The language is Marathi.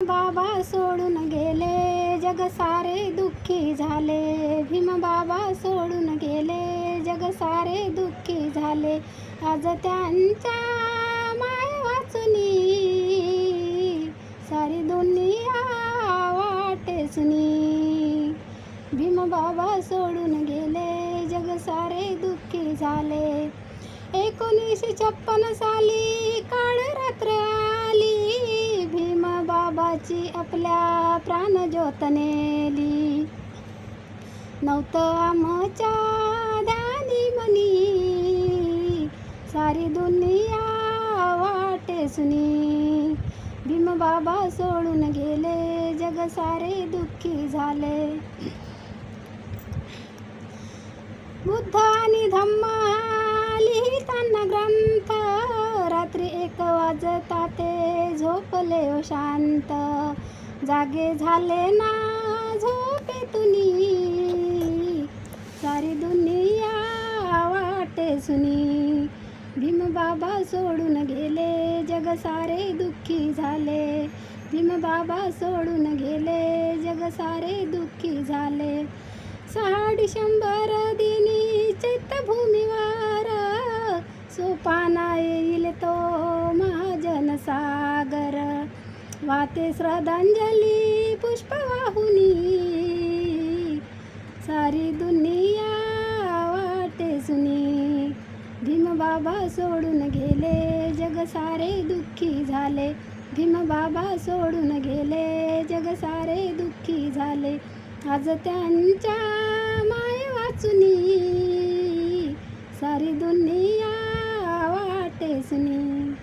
बाबा सोडून गेले, जग सारे दुःखी झाले. बाबा सोडून गेले, जग सारे दुःखी झाले. आज त्यांच्या माय वाचुनी सारी दुनिया वाटे सुनी. बाबा सोडून गेले, जग सारे दुःखी झाले. 1956 साली काळ रात्र आली, बाबाची आपल्या प्राणज्योत नेली. नव्हतं आमच्या ध्यानी मनी सारी दुनिया वाटे सुनी. बाबा सोडून गेले, जग सारे दुःखी झाले. बुद्ध आणि धम्म लिहिताना ग्रंथ, रात्री 1 वाजता ते झोपले शांत. जागे झाले ना झोपेतुनी सारी दुनिया वाटे सुनी. बाबा सोडून गेले, जग सारे दुःखी झाले. बाबा सोडून गेले, जग सारे दुःखी झाले. 6 डिसेंबर दिनी चैत्यभूमीवर सोपाना येईल तो महाजन सागर. वाते श्रद्धांजली पुष्प वाहुनी सारी दुनिया वाटे सुनी. बाबा सोडून गेले, जग सारे दुःखी झाले. बाबा सोडून गेले, जग सारे दुःखी झाले. आज त्यांच्या माय वाचुनी सारी दुनिया वाटे सुनी.